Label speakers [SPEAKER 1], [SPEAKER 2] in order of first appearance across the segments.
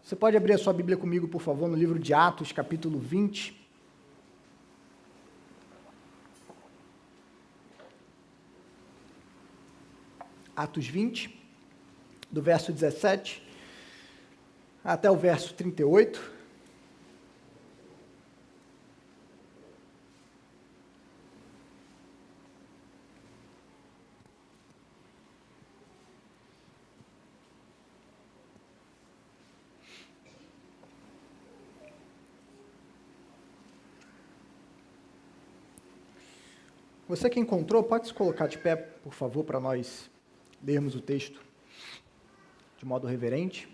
[SPEAKER 1] Você pode abrir a sua Bíblia comigo, por favor, no livro de Atos, capítulo 20. Atos 20, do verso 17 até o verso 38. Você que encontrou, pode se colocar de pé, por favor, para nós lermos o texto de modo reverente.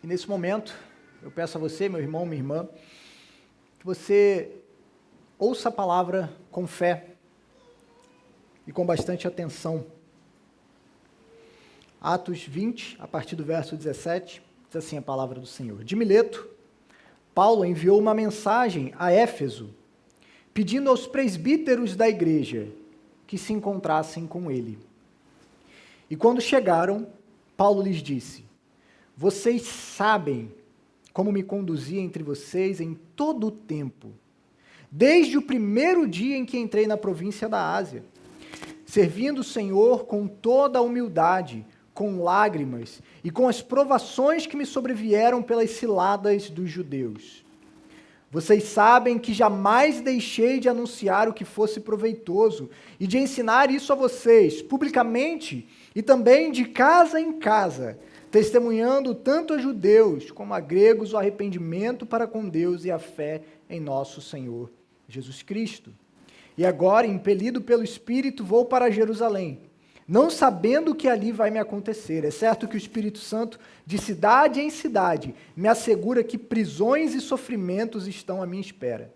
[SPEAKER 1] E nesse momento, eu peço a você, meu irmão, minha irmã, que você ouça a palavra com fé e com bastante atenção. Atos 20, a partir do verso 17, diz assim a palavra do Senhor. De Mileto, Paulo enviou uma mensagem a Éfeso, pedindo aos presbíteros da igreja que se encontrassem com ele. E quando chegaram, Paulo lhes disse: vocês sabem como me conduzi entre vocês em todo o tempo, desde o primeiro dia em que entrei na província da Ásia, servindo o Senhor com toda a humildade, com lágrimas e com as provações que me sobrevieram pelas ciladas dos judeus. Vocês sabem que jamais deixei de anunciar o que fosse proveitoso e de ensinar isso a vocês, publicamente e também de casa em casa, testemunhando tanto a judeus como a gregos o arrependimento para com Deus e a fé em nosso Senhor Jesus Cristo. E agora, impelido pelo Espírito, vou para Jerusalém, não sabendo o que ali vai me acontecer. É certo que o Espírito Santo, de cidade em cidade, me assegura que prisões e sofrimentos estão à minha espera.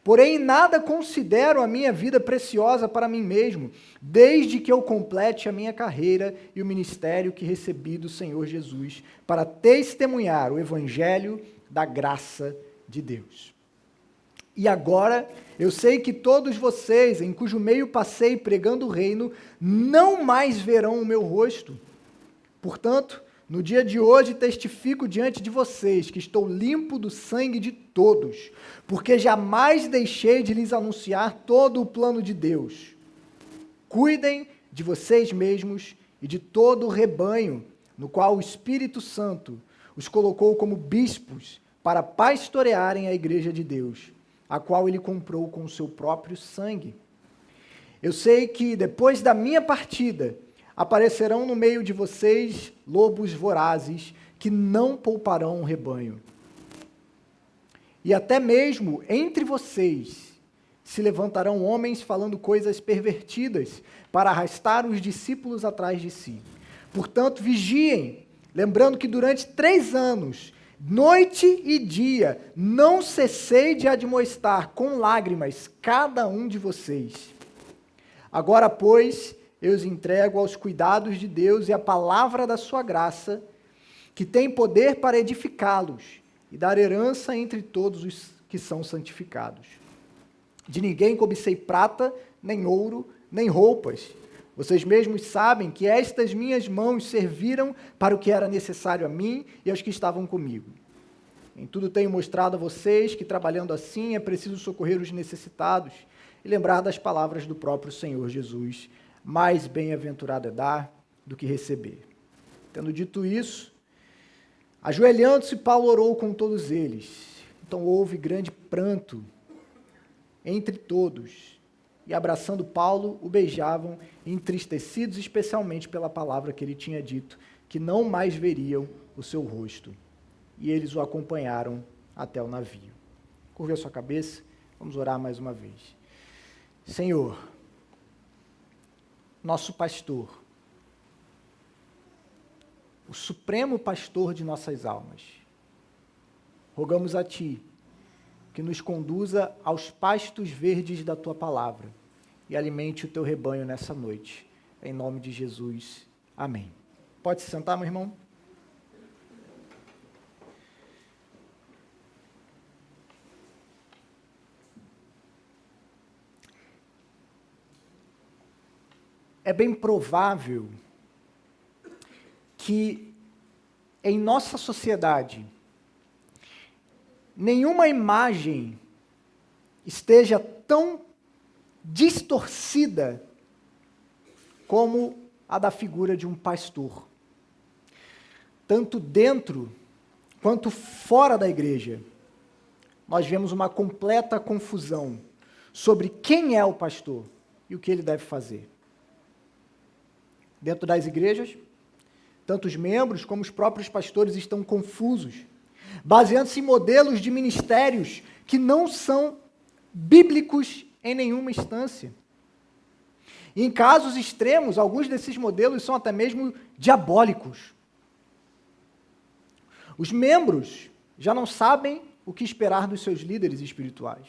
[SPEAKER 1] Porém, em nada considero a minha vida preciosa para mim mesmo, desde que eu complete a minha carreira e o ministério que recebi do Senhor Jesus, para testemunhar o Evangelho da graça de Deus. E agora, eu sei que todos vocês, em cujo meio passei pregando o reino, não mais verão o meu rosto. Portanto, no dia de hoje testifico diante de vocês que estou limpo do sangue de todos, porque jamais deixei de lhes anunciar todo o plano de Deus. Cuidem de vocês mesmos e de todo o rebanho, no qual o Espírito Santo os colocou como bispos para pastorearem a igreja de Deus, a qual ele comprou com o seu próprio sangue. Eu sei que depois da minha partida, aparecerão no meio de vocês lobos vorazes que não pouparão o rebanho. E até mesmo entre vocês se levantarão homens falando coisas pervertidas para arrastar os discípulos atrás de si. Portanto, vigiem, lembrando que durante 3 anos, noite e dia, não cessei de admoestar com lágrimas cada um de vocês. Agora, pois, eu os entrego aos cuidados de Deus e à palavra da sua graça, que tem poder para edificá-los e dar herança entre todos os que são santificados. De ninguém cobicei prata, nem ouro, nem roupas. Vocês mesmos sabem que estas minhas mãos serviram para o que era necessário a mim e aos que estavam comigo. Em tudo tenho mostrado a vocês que, trabalhando assim, é preciso socorrer os necessitados e lembrar das palavras do próprio Senhor Jesus: mais bem-aventurado é dar do que receber. Tendo dito isso, ajoelhando-se, Paulo orou com todos eles. Então houve grande pranto entre todos, e abraçando Paulo, o beijavam, entristecidos especialmente pela palavra que ele tinha dito, que não mais veriam o seu rosto. E eles o acompanharam até o navio. Curve a sua cabeça, vamos orar mais uma vez. Senhor, nosso pastor, o supremo pastor de nossas almas, rogamos a Ti que nos conduza aos pastos verdes da Tua palavra e alimente o Teu rebanho nessa noite. Em nome de Jesus. Amém. Pode se sentar, meu irmão? é bem provável que em nossa sociedade nenhuma imagem esteja tão distorcida como a da figura de um pastor. Tanto dentro quanto fora da igreja, nós vemos uma completa confusão sobre quem é o pastor e o que ele deve fazer. Dentro das igrejas, tanto os membros como os próprios pastores estão confusos, baseando-se em modelos de ministérios que não são bíblicos em nenhuma instância. E em casos extremos, alguns desses modelos são até mesmo diabólicos. Os membros já não sabem o que esperar dos seus líderes espirituais.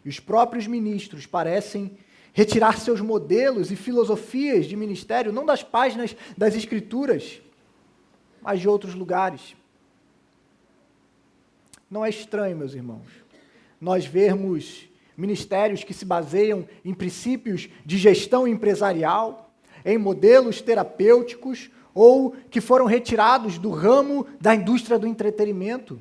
[SPEAKER 1] E os próprios ministros parecem retirar seus modelos e filosofias de ministério, não das páginas das Escrituras, mas de outros lugares. Não é estranho, meus irmãos, nós vermos ministérios que se baseiam em princípios de gestão empresarial, em modelos terapêuticos, ou que foram retirados do ramo da indústria do entretenimento.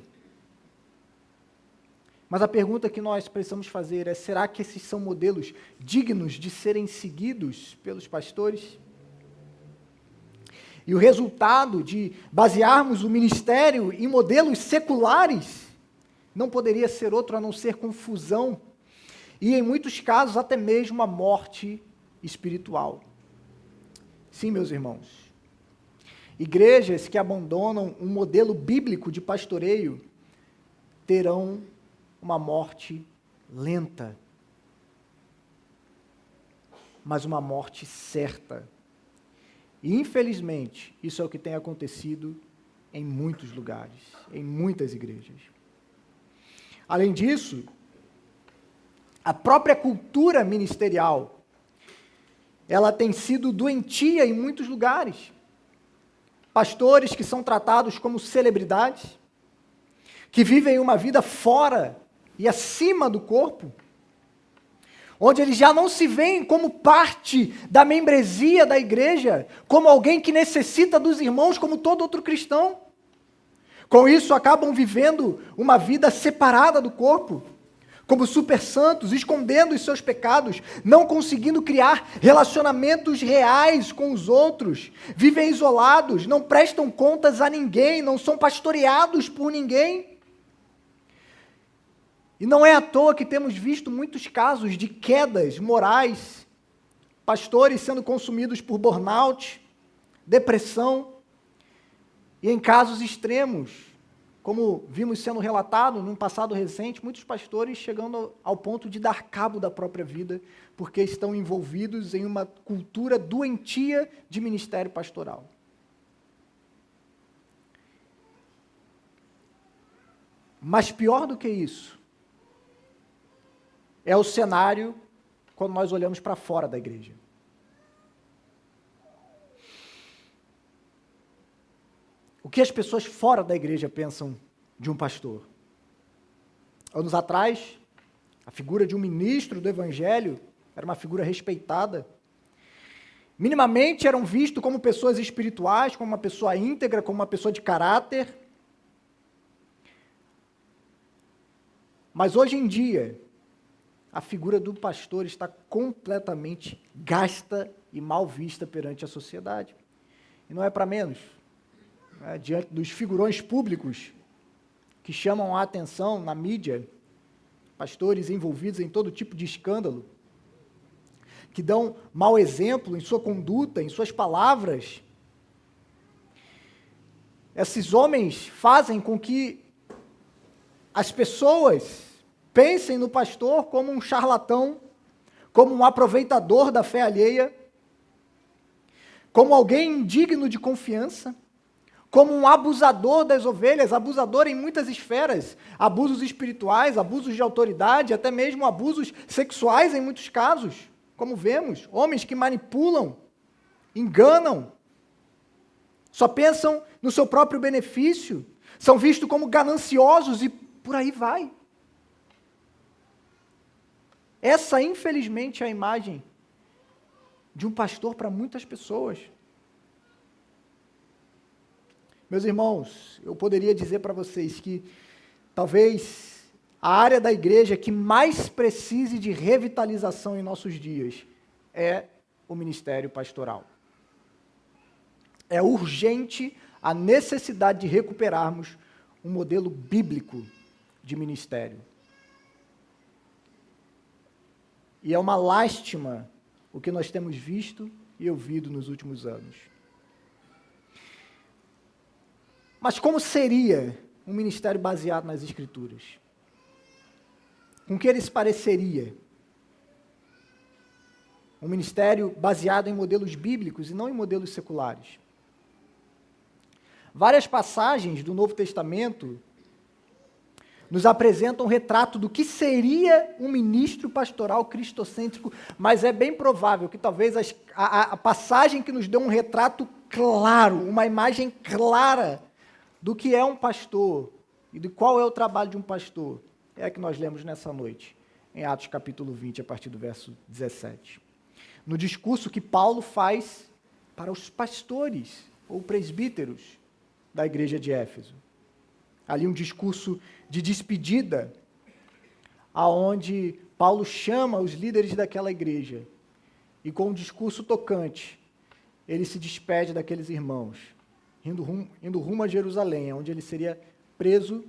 [SPEAKER 1] Mas a pergunta que nós precisamos fazer é: será que esses são modelos dignos de serem seguidos pelos pastores? E o resultado de basearmos o ministério em modelos seculares não poderia ser outro a não ser confusão e, em muitos casos, até mesmo a morte espiritual. Sim, meus irmãos, igrejas que abandonam um modelo bíblico de pastoreio terão uma morte lenta, mas uma morte certa. E, infelizmente, isso é o que tem acontecido em muitos lugares, em muitas igrejas. Além disso, a própria cultura ministerial, ela tem sido doentia em muitos lugares. Pastores que são tratados como celebridades, que vivem uma vida fora e acima do corpo, onde eles já não se veem como parte da membresia da igreja, como alguém que necessita dos irmãos como todo outro cristão. Com isso, acabam vivendo uma vida separada do corpo, como super santos, escondendo os seus pecados, não conseguindo criar relacionamentos reais com os outros, vivem isolados, não prestam contas a ninguém, não são pastoreados por ninguém. E não é à toa que temos visto muitos casos de quedas morais, pastores sendo consumidos por burnout, depressão, e em casos extremos, como vimos sendo relatado num passado recente, muitos pastores chegando ao ponto de dar cabo da própria vida, porque estão envolvidos em uma cultura doentia de ministério pastoral. Mas pior do que isso, é o cenário quando nós olhamos para fora da igreja. O que as pessoas fora da igreja pensam de um pastor? Anos atrás, a figura de um ministro do evangelho era uma figura respeitada. Minimamente eram vistos como pessoas espirituais, como uma pessoa íntegra, como uma pessoa de caráter. Mas hoje em dia, a figura do pastor está completamente gasta e mal vista perante a sociedade. E não é para menos. Diante dos figurões públicos que chamam a atenção na mídia, pastores envolvidos em todo tipo de escândalo, que dão mau exemplo em sua conduta, em suas palavras. Esses homens fazem com que as pessoas pensem no pastor como um charlatão, como um aproveitador da fé alheia, como alguém indigno de confiança, como um abusador das ovelhas, abusador em muitas esferas, abusos espirituais, abusos de autoridade, até mesmo abusos sexuais em muitos casos, como vemos, homens que manipulam, enganam, só pensam no seu próprio benefício, são vistos como gananciosos e por aí vai. Essa, infelizmente, é a imagem de um pastor para muitas pessoas. Meus irmãos, eu poderia dizer para vocês que talvez a área da igreja que mais precise de revitalização em nossos dias é o ministério pastoral. É urgente a necessidade de recuperarmos um modelo bíblico de ministério. E é uma lástima o que nós temos visto e ouvido nos últimos anos. Mas como seria um ministério baseado nas Escrituras? Com que ele se pareceria? Um ministério baseado em modelos bíblicos e não em modelos seculares. Várias passagens do Novo Testamento nos apresentam um retrato do que seria um ministro pastoral cristocêntrico, mas é bem provável que talvez a passagem que nos dê um retrato claro, uma imagem clara do que é um pastor e de qual é o trabalho de um pastor, é a que nós lemos nessa noite, em Atos capítulo 20, a partir do verso 17. No discurso que Paulo faz para os pastores ou presbíteros da igreja de Éfeso. Ali um discurso de despedida, aonde Paulo chama os líderes daquela igreja e com um discurso tocante, ele se despede daqueles irmãos, indo rumo a Jerusalém, onde ele seria preso,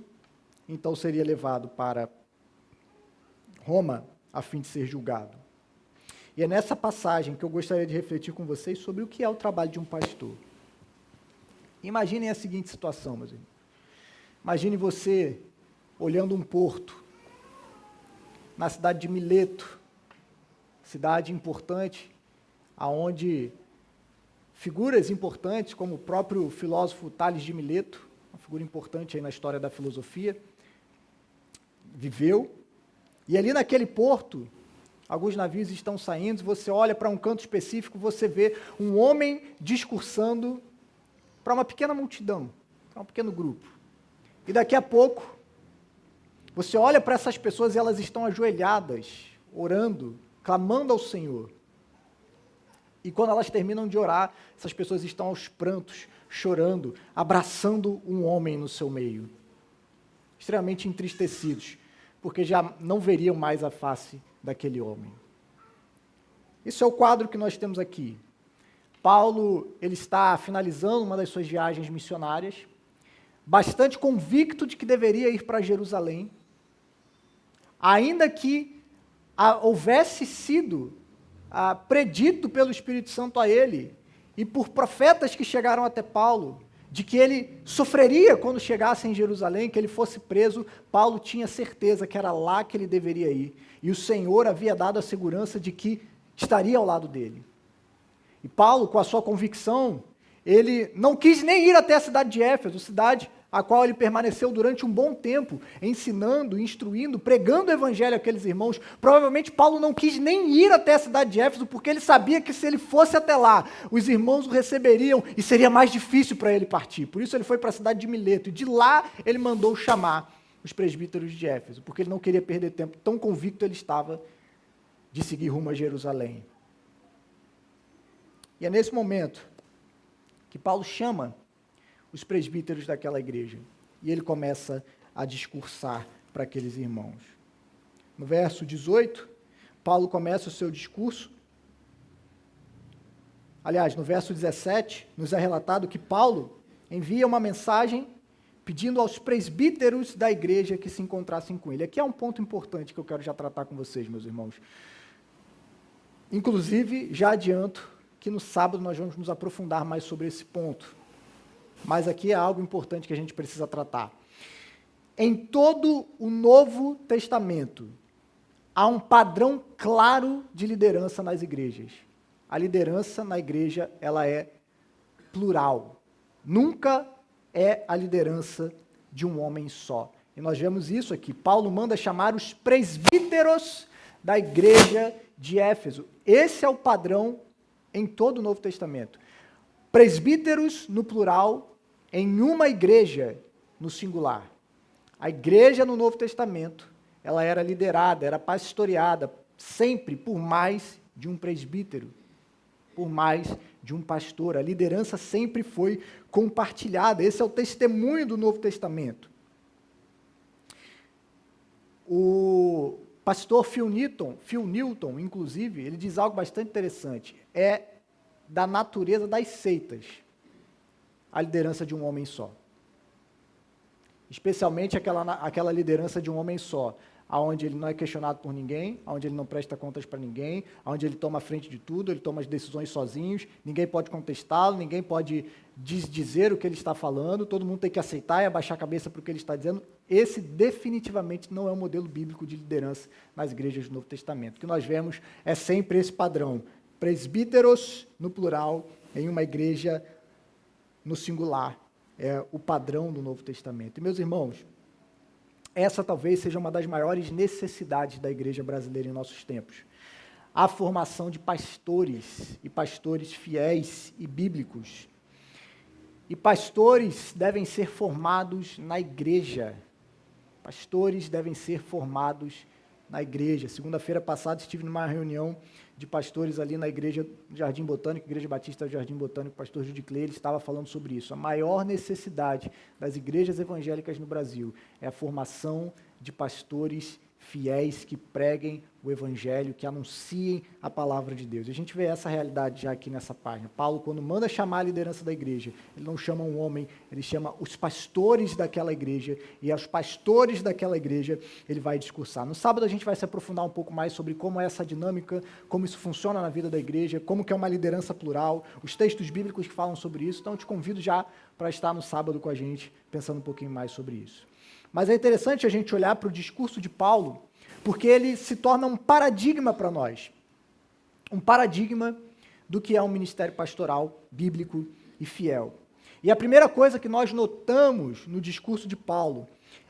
[SPEAKER 1] então seria levado para Roma a fim de ser julgado. E é nessa passagem que eu gostaria de refletir com vocês sobre o que é o trabalho de um pastor. Imaginem a seguinte situação, meus irmãos. Imagine você olhando um porto na cidade de Mileto, cidade importante, aonde figuras importantes, como o próprio filósofo Tales de Mileto, uma figura importante aí na história da filosofia, viveu. E ali naquele porto, alguns navios estão saindo, você olha para um canto específico, você vê um homem discursando para uma pequena multidão, para um pequeno grupo. E daqui a pouco, você olha para essas pessoas e elas estão ajoelhadas, orando, clamando ao Senhor. E quando elas terminam de orar, essas pessoas estão aos prantos, chorando, abraçando um homem no seu meio. Extremamente entristecidos, porque já não veriam mais a face daquele homem. Esse é o quadro que nós temos aqui. Paulo, ele está finalizando uma das suas viagens missionárias, bastante convicto de que deveria ir para Jerusalém, ainda que houvesse sido predito pelo Espírito Santo a ele, e por profetas que chegaram até Paulo, de que ele sofreria quando chegasse em Jerusalém, que ele fosse preso. Paulo tinha certeza que era lá que ele deveria ir, e o Senhor havia dado a segurança de que estaria ao lado dele. E Paulo, com a sua convicção, ele não quis nem ir até a cidade de Éfeso, cidade a qual ele permaneceu durante um bom tempo, ensinando, instruindo, pregando o evangelho àqueles irmãos. Provavelmente Paulo não quis nem ir até a cidade de Éfeso, porque ele sabia que se ele fosse até lá, os irmãos o receberiam e seria mais difícil para ele partir. Por isso ele foi para a cidade de Mileto, e de lá ele mandou chamar os presbíteros de Éfeso, porque ele não queria perder tempo, tão convicto ele estava de seguir rumo a Jerusalém. E é nesse momento que Paulo chama os presbíteros daquela igreja, e ele começa a discursar para aqueles irmãos. No verso 18, Paulo começa o seu discurso. Aliás, no verso 17, nos é relatado que Paulo envia uma mensagem pedindo aos presbíteros da igreja que se encontrassem com ele. Aqui é um ponto importante que eu quero já tratar com vocês, meus irmãos. Inclusive, já adianto que no sábado nós vamos nos aprofundar mais sobre esse ponto. Mas aqui é algo importante que a gente precisa tratar. Em todo o Novo Testamento, há um padrão claro de liderança nas igrejas. A liderança na igreja, ela é plural. Nunca é a liderança de um homem só. E nós vemos isso aqui. Paulo manda chamar os presbíteros da igreja de Éfeso. Esse é o padrão em todo o Novo Testamento. Presbíteros no plural, em uma igreja no singular. A igreja no Novo Testamento, ela era liderada, era pastoreada sempre por mais de um presbítero. por mais de um pastor. A liderança sempre foi compartilhada. Esse é o testemunho do Novo Testamento. O pastor Phil Newton, inclusive, ele diz algo bastante interessante. É da natureza das seitas a liderança de um homem só. Especialmente aquela liderança de um homem só, onde ele não é questionado por ninguém, onde ele não presta contas para ninguém, onde ele toma a frente de tudo, ele toma as decisões sozinhos, ninguém pode contestá-lo, ninguém pode dizer o que ele está falando, todo mundo tem que aceitar e abaixar a cabeça para o que ele está dizendo. Esse definitivamente não é o modelo bíblico de liderança nas igrejas do Novo Testamento. O que nós vemos é sempre esse padrão, presbíteros no plural, em uma igreja no singular, é o padrão do Novo Testamento. E, meus irmãos, essa talvez seja uma das maiores necessidades da igreja brasileira em nossos tempos. A formação de pastores, e pastores fiéis e bíblicos. E pastores devem ser formados na igreja. Pastores devem ser formados na igreja. Segunda-feira passada estive numa reunião de pastores ali na igreja Jardim Botânico, Igreja Batista Jardim Botânico, o pastor Judy Clay, ele estava falando sobre isso. A maior necessidade das igrejas evangélicas no Brasil é a formação de pastores fiéis que preguem o evangelho, que anunciem a palavra de Deus. A gente vê essa realidade já aqui nessa página. Paulo, quando manda chamar a liderança da igreja, ele não chama um homem, ele chama os pastores daquela igreja, e aos pastores daquela igreja ele vai discursar. No sábado a gente vai se aprofundar um pouco mais sobre como é essa dinâmica, como isso funciona na vida da igreja, como que é uma liderança plural, os textos bíblicos que falam sobre isso. Então eu te convido já para estar no sábado com a gente, pensando um pouquinho mais sobre isso. Mas é interessante a gente olhar para o discurso de Paulo, porque ele se torna um paradigma para nós. Um paradigma do que é um ministério pastoral, bíblico e fiel. E a primeira coisa que nós notamos no discurso de Paulo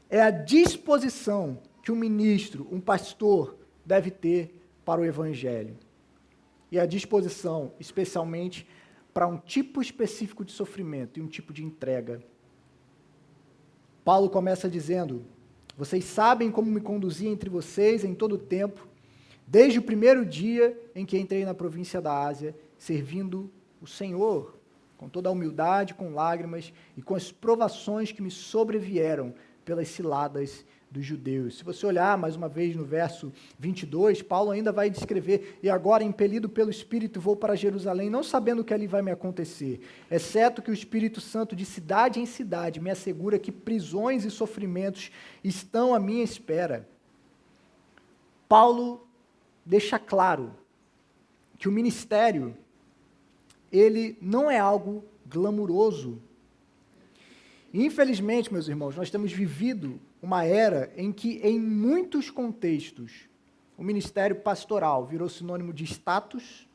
[SPEAKER 1] é a disposição que um ministro, um pastor, deve ter para o evangelho. E a disposição, especialmente, para um tipo específico de sofrimento e um tipo de entrega. Paulo começa dizendo: vocês sabem como me conduzi entre vocês em todo o tempo, desde o primeiro dia em que entrei na província da Ásia, servindo o Senhor, com toda a humildade, com lágrimas e com as provações que me sobrevieram pelas ciladas dos judeus. Se você olhar mais uma vez no verso 22, Paulo ainda vai descrever: e agora, impelido pelo Espírito, vou para Jerusalém, não sabendo o que ali vai me acontecer, exceto que o Espírito Santo de cidade em cidade me assegura que prisões e sofrimentos estão à minha espera. Paulo deixa claro que o ministério, ele não é algo glamuroso. Infelizmente, meus irmãos, nós temos vivido uma era em que, em muitos contextos, o ministério pastoral virou sinônimo de status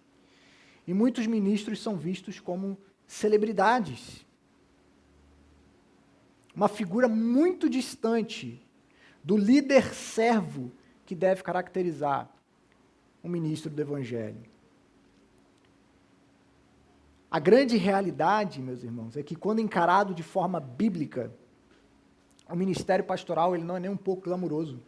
[SPEAKER 1] e muitos ministros são vistos como celebridades. Uma figura muito distante do líder servo que deve caracterizar um ministro do Evangelho. A grande realidade, meus irmãos, é que quando encarado de forma bíblica, o ministério pastoral ele não é nem um pouco glamuroso.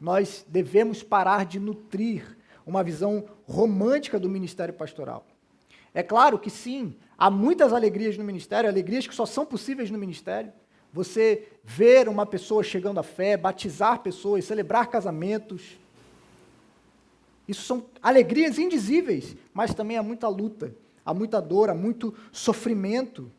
[SPEAKER 1] Nós devemos parar de nutrir uma visão romântica do ministério pastoral. É claro que sim, há muitas alegrias no ministério, alegrias que só são possíveis no ministério. Você ver uma pessoa chegando à fé, batizar pessoas, celebrar casamentos, isso são alegrias indizíveis, mas também há muita luta, há muita dor, há muito sofrimento.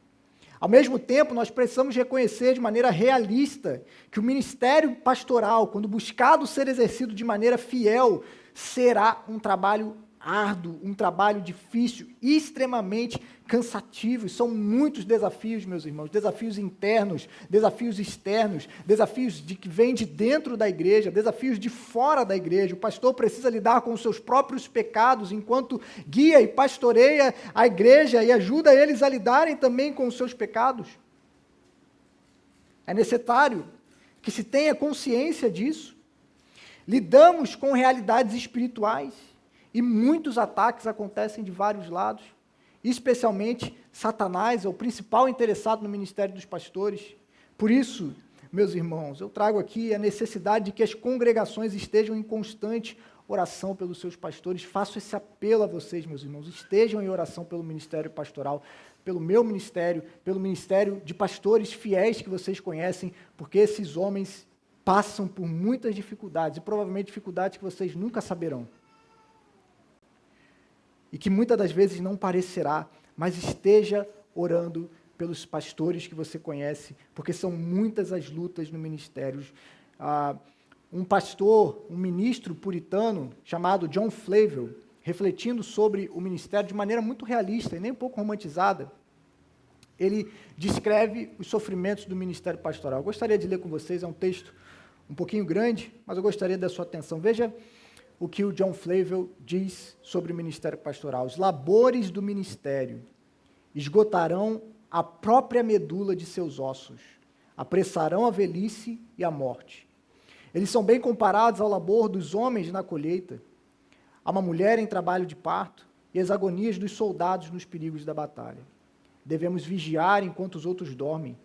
[SPEAKER 1] Ao mesmo tempo, nós precisamos reconhecer de maneira realista que o ministério pastoral, quando buscado ser exercido de maneira fiel, será um trabalho árduo, um trabalho difícil, extremamente cansativo. São muitos desafios, meus irmãos, desafios internos, desafios externos, desafios que vêm de dentro da igreja, desafios de fora da igreja. O pastor precisa lidar com os seus próprios pecados, enquanto guia e pastoreia a igreja e ajuda eles a lidarem também com os seus pecados. É necessário que se tenha consciência disso. Lidamos com realidades espirituais e muitos ataques acontecem de vários lados. Especialmente, Satanás é o principal interessado no ministério dos pastores. Por isso, meus irmãos, eu trago aqui a necessidade de que as congregações estejam em constante oração pelos seus pastores. Faço esse apelo a vocês, meus irmãos. Estejam em oração pelo ministério pastoral, pelo meu ministério, pelo ministério de pastores fiéis que vocês conhecem, porque esses homens passam por muitas dificuldades, e provavelmente dificuldades que vocês nunca saberão. E que muitas das vezes não parecerá, mas esteja orando pelos pastores que você conhece, porque são muitas as lutas no ministério. Um pastor, um ministro puritano, chamado John Flavel, refletindo sobre o ministério de maneira muito realista e nem um pouco romantizada, ele descreve os sofrimentos do ministério pastoral. Eu gostaria de ler com vocês, é um texto um pouquinho grande, mas eu gostaria da sua atenção. Veja o que o John Flavel diz sobre o ministério pastoral. Os labores do ministério esgotarão a própria medula de seus ossos, apressarão a velhice e a morte. Eles são bem comparados ao labor dos homens na colheita, a uma mulher em trabalho de parto e as agonias dos soldados nos perigos da batalha. Devemos vigiar enquanto os outros dormem.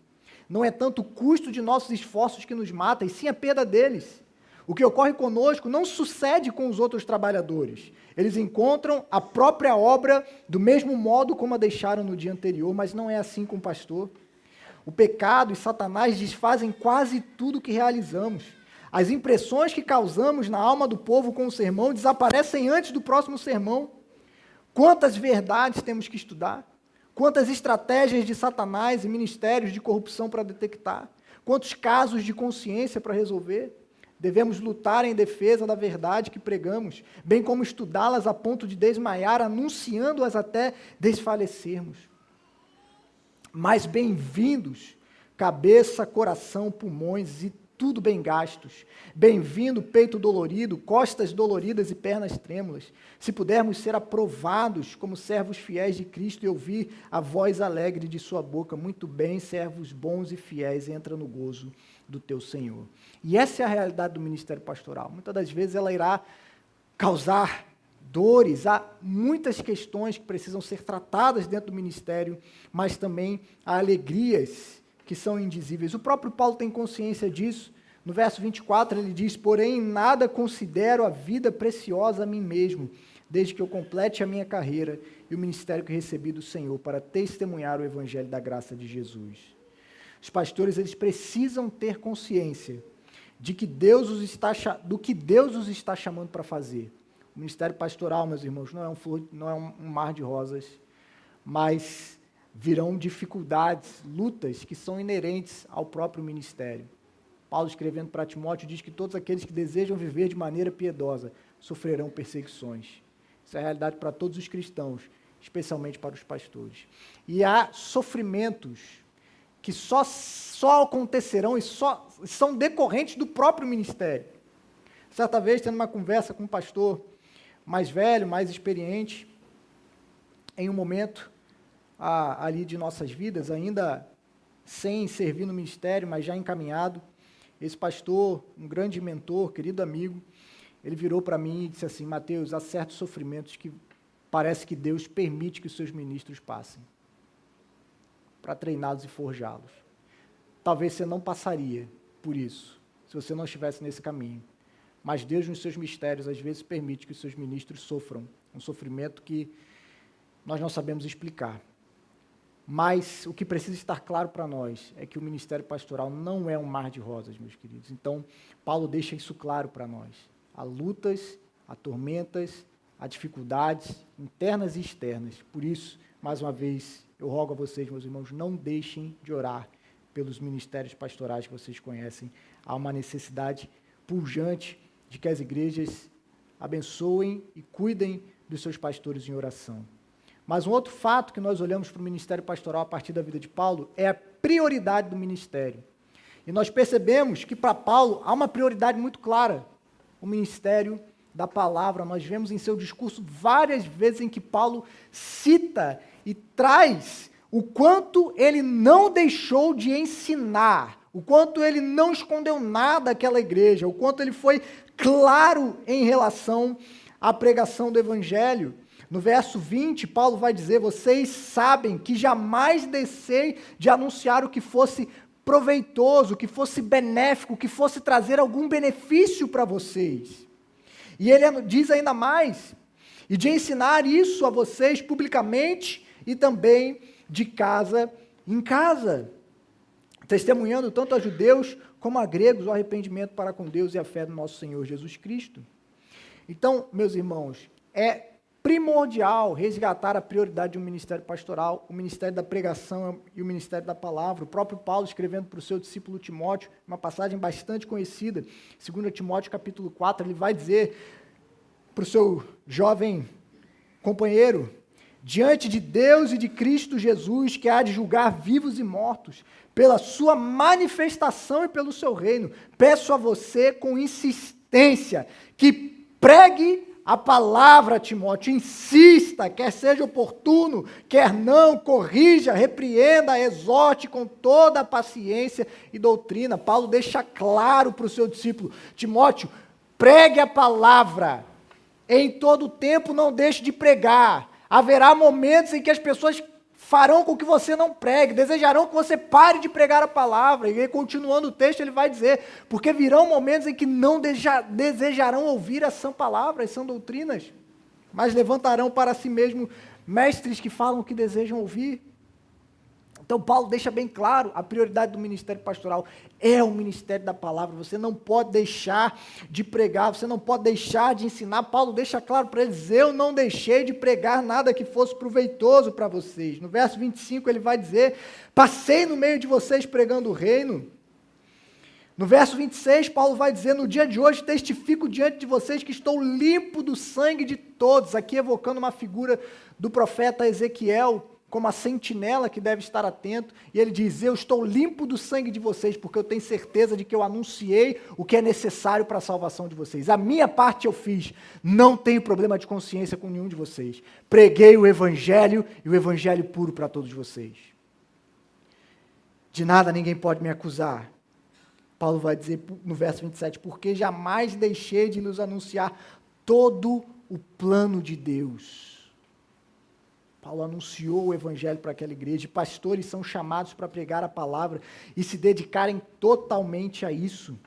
[SPEAKER 1] Não é tanto o custo de nossos esforços que nos mata, e sim a perda deles. O que ocorre conosco não sucede com os outros trabalhadores. Eles encontram a própria obra do mesmo modo como a deixaram no dia anterior, mas não é assim com o pastor. O pecado e Satanás desfazem quase tudo que realizamos. As impressões que causamos na alma do povo com o sermão desaparecem antes do próximo sermão. Quantas verdades temos que estudar? Quantas estratégias de Satanás e ministérios de corrupção para detectar? Quantos casos de consciência para resolver? Devemos lutar em defesa da verdade que pregamos, bem como estudá-las a ponto de desmaiar, anunciando-as até desfalecermos. Mas bem-vindos, cabeça, coração, pulmões e tudo bem gastos. Bem-vindo, peito dolorido, costas doloridas e pernas trêmulas. Se pudermos ser aprovados como servos fiéis de Cristo e ouvir a voz alegre de sua boca, muito bem, servos bons e fiéis, entra no gozo do teu Senhor. E essa é a realidade do ministério pastoral. Muitas das vezes ela irá causar dores, há muitas questões que precisam ser tratadas dentro do ministério, mas também há alegrias que são indizíveis. O próprio Paulo tem consciência disso. No verso 24 ele diz: porém, em nada considero a vida preciosa a mim mesmo, desde que eu complete a minha carreira e o ministério que recebi do Senhor para testemunhar o evangelho da graça de Jesus. Os pastores, eles precisam ter consciência de que do que Deus os está chamando para fazer. O ministério pastoral, meus irmãos, não é um mar de rosas, mas virão dificuldades, lutas que são inerentes ao próprio ministério. Paulo, escrevendo para Timóteo, diz que todos aqueles que desejam viver de maneira piedosa sofrerão perseguições. Isso é a realidade para todos os cristãos, especialmente para os pastores. E há sofrimentos que só acontecerão e só são decorrentes do próprio ministério. Certa vez, tendo uma conversa com um pastor mais velho, mais experiente, em um momento ali de nossas vidas, ainda sem servir no ministério, mas já encaminhado, esse pastor, um grande mentor, querido amigo, ele virou para mim e disse assim: Mateus, há certos sofrimentos que parece que Deus permite que os seus ministros passem, para treiná-los e forjá-los. Talvez você não passaria por isso, se você não estivesse nesse caminho. Mas Deus, nos seus mistérios, às vezes permite que os seus ministros sofram um sofrimento que nós não sabemos explicar. Mas o que precisa estar claro para nós é que o ministério pastoral não é um mar de rosas, meus queridos. Então, Paulo deixa isso claro para nós. Há lutas, há tormentas, há dificuldades internas e externas. Por isso, mais uma vez, eu rogo a vocês, meus irmãos, não deixem de orar pelos ministérios pastorais que vocês conhecem. Há uma necessidade pujante de que as igrejas abençoem e cuidem dos seus pastores em oração. Mas um outro fato que nós olhamos para o ministério pastoral a partir da vida de Paulo é a prioridade do ministério. E nós percebemos que para Paulo há uma prioridade muito clara, o ministério da palavra. Nós vemos em seu discurso várias vezes em que Paulo cita e traz o quanto ele não deixou de ensinar, o quanto ele não escondeu nada daquela igreja, o quanto ele foi claro em relação à pregação do evangelho. No verso 20, Paulo vai dizer: vocês sabem que jamais deixei de anunciar o que fosse proveitoso, o que fosse benéfico, o que fosse trazer algum benefício para vocês. E ele diz ainda mais, e de ensinar isso a vocês publicamente e também de casa em casa, testemunhando tanto a judeus como a gregos o arrependimento para com Deus e a fé no nosso Senhor Jesus Cristo. Então, meus irmãos, é primordial resgatar a prioridade de um ministério pastoral, o ministério da pregação e o ministério da palavra. O próprio Paulo, escrevendo para o seu discípulo Timóteo, uma passagem bastante conhecida, 2 Timóteo capítulo 4, ele vai dizer para o seu jovem companheiro: diante de Deus e de Cristo Jesus, que há de julgar vivos e mortos, pela sua manifestação e pelo seu reino, peço a você com insistência que pregue a palavra, Timóteo, insista, quer seja oportuno, quer não, corrija, repreenda, exorte com toda a paciência e doutrina. Paulo deixa claro para o seu discípulo: Timóteo, pregue a palavra, em todo tempo não deixe de pregar. Haverá momentos em que as pessoas farão com que você não pregue, desejarão que você pare de pregar a palavra. E continuando o texto, ele vai dizer: porque virão momentos em que não desejarão ouvir a sã palavra, as sã doutrinas, mas levantarão para si mesmo mestres que falam o que desejam ouvir. Então, Paulo deixa bem claro, a prioridade do ministério pastoral é o ministério da palavra. Você não pode deixar de pregar, você não pode deixar de ensinar. Paulo deixa claro para eles: eu não deixei de pregar nada que fosse proveitoso para vocês. No verso 25 ele vai dizer: passei no meio de vocês pregando o reino. No verso 26, Paulo vai dizer: no dia de hoje testifico diante de vocês que estou limpo do sangue de todos, aqui evocando uma figura do profeta Ezequiel, como a sentinela que deve estar atento, e ele diz: eu estou limpo do sangue de vocês, porque eu tenho certeza de que eu anunciei o que é necessário para a salvação de vocês. A minha parte eu fiz, não tenho problema de consciência com nenhum de vocês. Preguei o evangelho, e o evangelho puro para todos vocês. De nada ninguém pode me acusar. Paulo vai dizer no verso 27, porque jamais deixei de lhes anunciar todo o plano de Deus. Paulo anunciou o evangelho para aquela igreja, e pastores são chamados para pregar a palavra e se dedicarem totalmente a isso.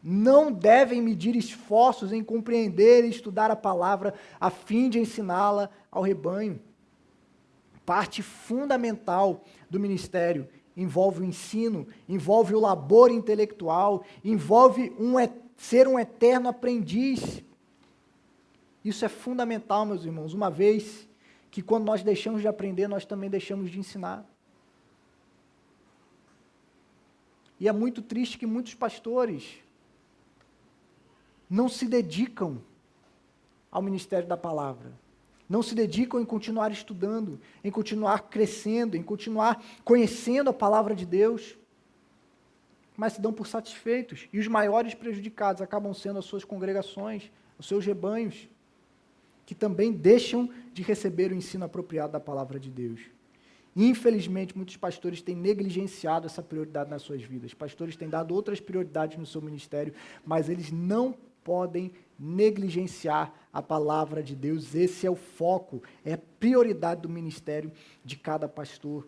[SPEAKER 1] Não devem medir esforços em compreender e estudar a palavra a fim de ensiná-la ao rebanho. Parte fundamental do ministério envolve o ensino, envolve o labor intelectual, envolve ser um eterno aprendiz. Isso é fundamental, meus irmãos, uma vez que quando nós deixamos de aprender, nós também deixamos de ensinar. E é muito triste que muitos pastores não se dedicam ao ministério da palavra, não se dedicam em continuar estudando, em continuar crescendo, em continuar conhecendo a palavra de Deus, mas se dão por satisfeitos, e os maiores prejudicados acabam sendo as suas congregações, os seus rebanhos, que também deixam de receber o ensino apropriado da palavra de Deus. Infelizmente, muitos pastores têm negligenciado essa prioridade nas suas vidas. Pastores têm dado outras prioridades no seu ministério, mas eles não podem negligenciar a palavra de Deus. Esse é o foco, é a prioridade do ministério de cada pastor.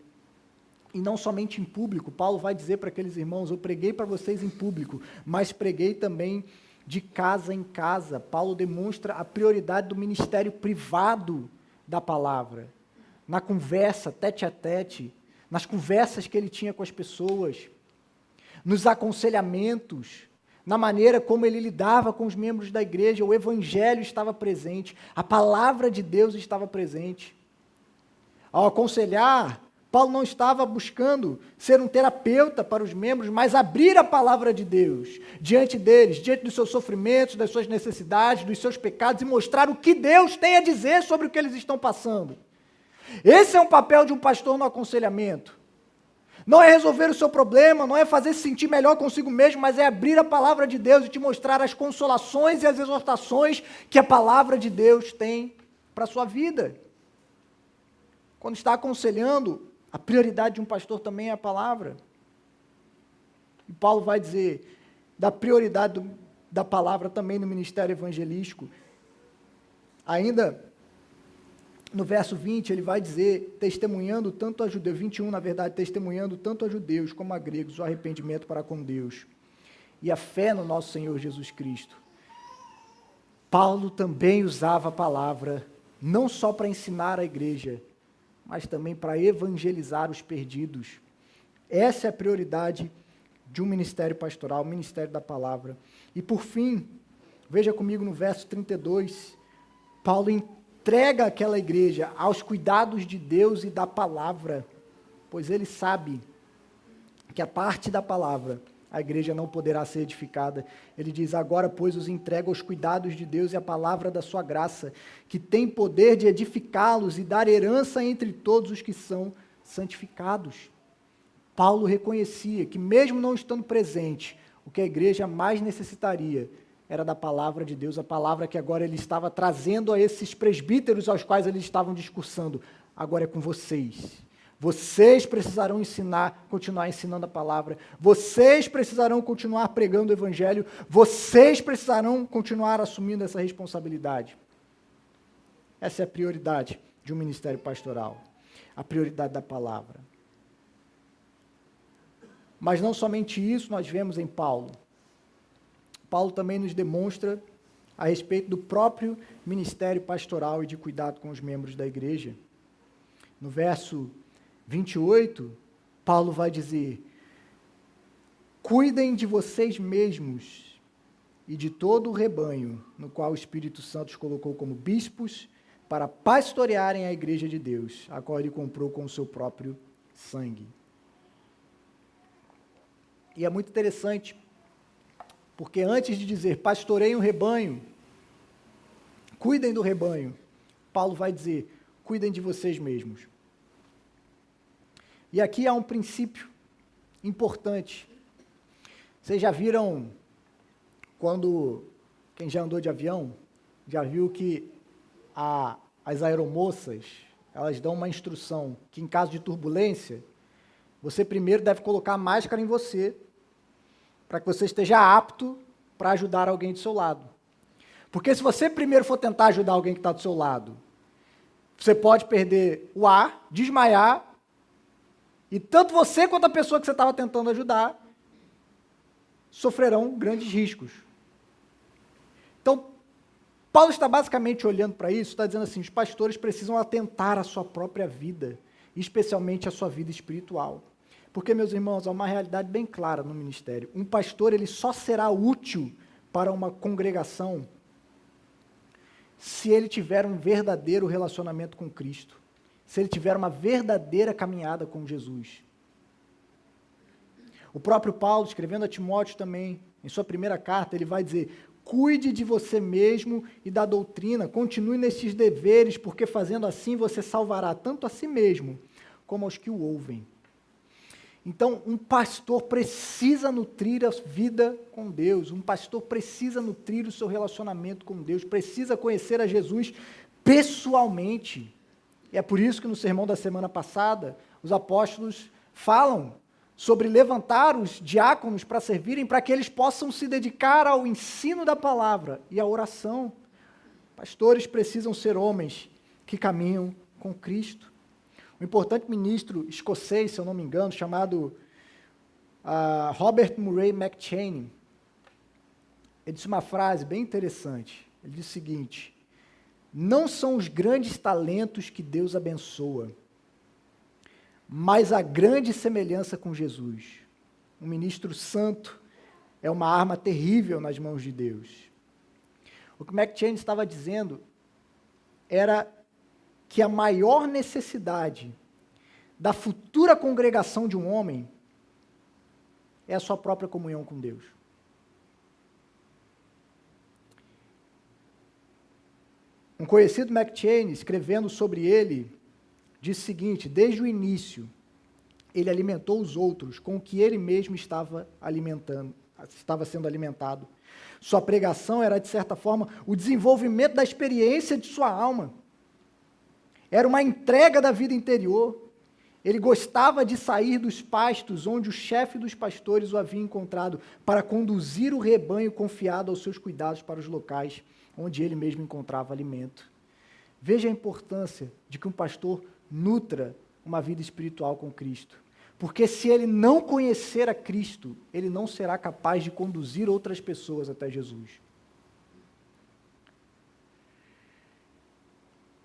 [SPEAKER 1] E não somente em público. Paulo vai dizer para aqueles irmãos: eu preguei para vocês em público, mas preguei também de casa em casa. Paulo demonstra a prioridade do ministério privado da palavra, na conversa tete a tete, nas conversas que ele tinha com as pessoas, nos aconselhamentos, na maneira como ele lidava com os membros da igreja. O evangelho estava presente, a palavra de Deus estava presente. Ao aconselhar, Paulo não estava buscando ser um terapeuta para os membros, mas abrir a palavra de Deus diante deles, diante dos seus sofrimentos, das suas necessidades, dos seus pecados, e mostrar o que Deus tem a dizer sobre o que eles estão passando. Esse é um papel de um pastor no aconselhamento. Não é resolver o seu problema, não é fazer se sentir melhor consigo mesmo, mas é abrir a palavra de Deus e te mostrar as consolações e as exortações que a palavra de Deus tem para a sua vida. Quando está aconselhando, a prioridade de um pastor também é a palavra. E Paulo vai dizer da prioridade da palavra também no ministério evangelístico. Ainda no verso 20, ele vai dizer, testemunhando tanto a judeus, 21, na verdade, testemunhando tanto a judeus como a gregos o arrependimento para com Deus e a fé no nosso Senhor Jesus Cristo. Paulo também usava a palavra não só para ensinar a igreja, mas também para evangelizar os perdidos. Essa é a prioridade de um ministério pastoral, o ministério da palavra. E por fim, veja comigo no verso 32, Paulo entrega aquela igreja aos cuidados de Deus e da palavra, pois ele sabe que a parte da palavra a igreja não poderá ser edificada. Ele diz, agora, pois, os entrega aos cuidados de Deus e a palavra da sua graça, que tem poder de edificá-los e dar herança entre todos os que são santificados. Paulo reconhecia que, mesmo não estando presente, o que a igreja mais necessitaria era da palavra de Deus, a palavra que agora ele estava trazendo a esses presbíteros aos quais eles estavam discursando. Agora é com vocês. Vocês precisarão ensinar, continuar ensinando a palavra. Vocês precisarão continuar pregando o evangelho. Vocês precisarão continuar assumindo essa responsabilidade. Essa é a prioridade de um ministério pastoral. A prioridade da palavra. Mas não somente isso nós vemos em Paulo. Paulo também nos demonstra a respeito do próprio ministério pastoral e de cuidado com os membros da igreja. No verso 28, Paulo vai dizer, cuidem de vocês mesmos e de todo o rebanho, no qual o Espírito Santo os colocou como bispos, para pastorearem a igreja de Deus, a qual ele comprou com o seu próprio sangue. E é muito interessante, porque antes de dizer, pastoreiem o rebanho, cuidem do rebanho, Paulo vai dizer, cuidem de vocês mesmos. E aqui há um princípio importante. Vocês já viram, quem já andou de avião, já viu que as aeromoças, elas dão uma instrução, que em caso de turbulência, você primeiro deve colocar a máscara em você, para que você esteja apto para ajudar alguém do seu lado. Porque se você primeiro for tentar ajudar alguém que está do seu lado, você pode perder o ar, desmaiar, e tanto você quanto a pessoa que você estava tentando ajudar sofrerão grandes riscos. Então, Paulo está basicamente olhando para isso, está dizendo assim, os pastores precisam atentar à sua própria vida, especialmente à sua vida espiritual. Porque, meus irmãos, há uma realidade bem clara no ministério. Um pastor, ele só será útil para uma congregação se ele tiver um verdadeiro relacionamento com Cristo, se ele tiver uma verdadeira caminhada com Jesus. O próprio Paulo, escrevendo a Timóteo também, em sua primeira carta, ele vai dizer, cuide de você mesmo e da doutrina, continue nesses deveres, porque fazendo assim você salvará tanto a si mesmo, como aos que o ouvem. Então, um pastor precisa nutrir a vida com Deus, um pastor precisa nutrir o seu relacionamento com Deus, precisa conhecer a Jesus pessoalmente. E é por isso que no sermão da semana passada, os apóstolos falam sobre levantar os diáconos para servirem, para que eles possam se dedicar ao ensino da palavra e à oração. Pastores precisam ser homens que caminham com Cristo. Um importante ministro escocês, se eu não me engano, chamado Robert Murray McCheyne, ele disse uma frase bem interessante. Ele disse o seguinte, não são os grandes talentos que Deus abençoa, mas a grande semelhança com Jesus. Um ministro santo é uma arma terrível nas mãos de Deus. O que McCheyne estava dizendo era que a maior necessidade da futura congregação de um homem é a sua própria comunhão com Deus. Um conhecido McCheyne, escrevendo sobre ele, disse o seguinte, desde o início, ele alimentou os outros com o que ele mesmo estava sendo alimentado. Sua pregação era, de certa forma, o desenvolvimento da experiência de sua alma. Era uma entrega da vida interior. Ele gostava de sair dos pastos onde o chefe dos pastores o havia encontrado para conduzir o rebanho confiado aos seus cuidados para os locais onde ele mesmo encontrava alimento. Veja a importância de que um pastor nutra uma vida espiritual com Cristo. Porque se ele não conhecer a Cristo, ele não será capaz de conduzir outras pessoas até Jesus.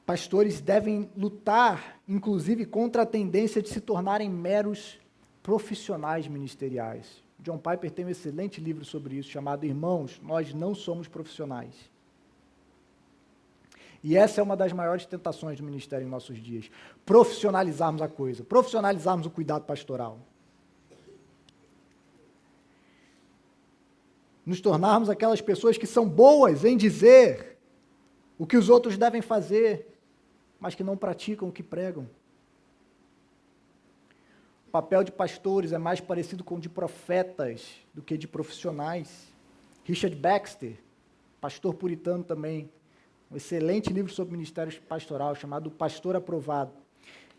[SPEAKER 1] pastores devem lutar, inclusive, contra a tendência de se tornarem meros profissionais ministeriais. John Piper tem um excelente livro sobre isso, chamado Irmãos, Nós Não Somos Profissionais. E essa é uma das maiores tentações do ministério em nossos dias. Profissionalizarmos a coisa, profissionalizarmos o cuidado pastoral. Nos tornarmos aquelas pessoas que são boas em dizer o que os outros devem fazer, mas que não praticam o que pregam. O papel de pastores é mais parecido com o de profetas do que de profissionais. Richard Baxter, pastor puritano também, um excelente livro sobre ministério pastoral, chamado O Pastor Aprovado.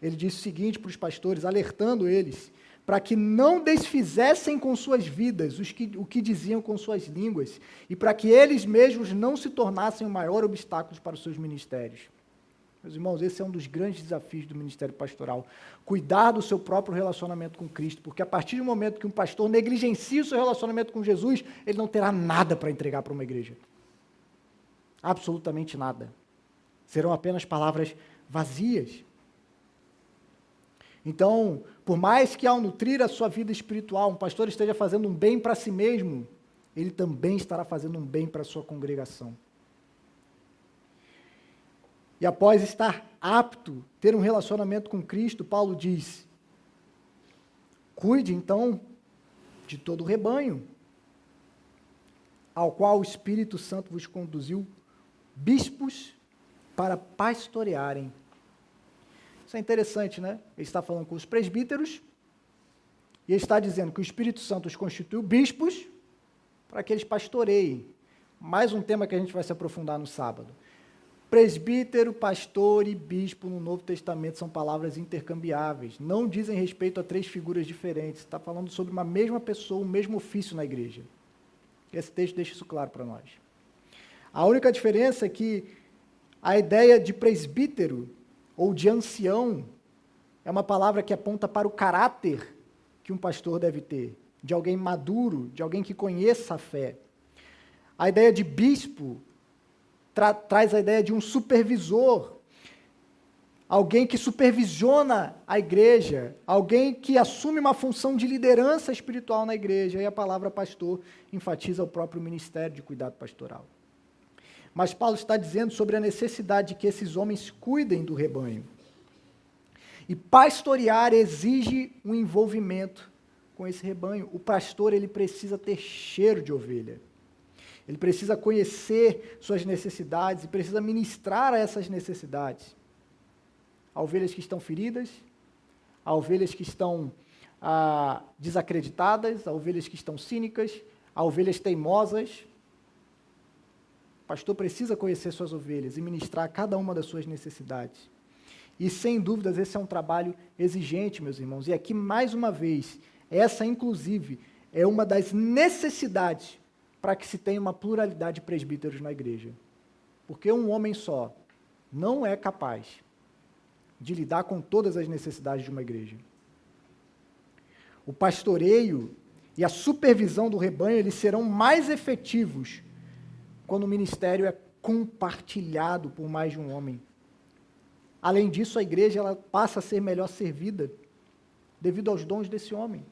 [SPEAKER 1] Ele disse o seguinte para os pastores, alertando eles, para que não desfizessem com suas vidas o que diziam com suas línguas, e para que eles mesmos não se tornassem o maior obstáculo para os seus ministérios. Meus irmãos, esse é um dos grandes desafios do ministério pastoral, cuidar do seu próprio relacionamento com Cristo, porque a partir do momento que um pastor negligencia o seu relacionamento com Jesus, ele não terá nada para entregar para uma igreja. Absolutamente nada. Serão apenas palavras vazias. Então, por mais que ao nutrir a sua vida espiritual, um pastor esteja fazendo um bem para si mesmo, ele também estará fazendo um bem para a sua congregação. E após estar apto, ter um relacionamento com Cristo, Paulo diz, cuide então de todo o rebanho, ao qual o Espírito Santo vos conduziu, bispos para pastorearem. Isso é interessante, né? Ele está falando com os presbíteros, e ele está dizendo que o Espírito Santo os constituiu bispos para que eles pastoreiem. Mais um tema que a gente vai se aprofundar no sábado. Presbítero, pastor e bispo no Novo Testamento são palavras intercambiáveis, não dizem respeito a três figuras diferentes, está falando sobre uma mesma pessoa, um mesmo ofício na igreja. Esse texto deixa isso claro para nós. A única diferença é que a ideia de presbítero ou de ancião é uma palavra que aponta para o caráter que um pastor deve ter, de alguém maduro, de alguém que conheça a fé. A ideia de bispo traz a ideia de um supervisor, alguém que supervisiona a igreja, alguém que assume uma função de liderança espiritual na igreja, e a palavra pastor enfatiza o próprio ministério de cuidado pastoral. Mas Paulo está dizendo sobre a necessidade de que esses homens cuidem do rebanho. E pastorear exige um envolvimento com esse rebanho. O pastor, ele precisa ter cheiro de ovelha. Ele precisa conhecer suas necessidades e precisa ministrar a essas necessidades. Há ovelhas que estão feridas, há ovelhas que estão desacreditadas, há ovelhas que estão cínicas, há ovelhas teimosas. O pastor precisa conhecer suas ovelhas e ministrar a cada uma das suas necessidades. E, sem dúvidas, esse é um trabalho exigente, meus irmãos. E aqui, mais uma vez, essa, inclusive, é uma das necessidades para que se tenha uma pluralidade de presbíteros na igreja. Porque um homem só não é capaz de lidar com todas as necessidades de uma igreja. O pastoreio e a supervisão do rebanho, eles serão mais efetivos quando o ministério é compartilhado por mais de um homem. Além disso, a igreja ela passa a ser melhor servida devido aos dons desse homem.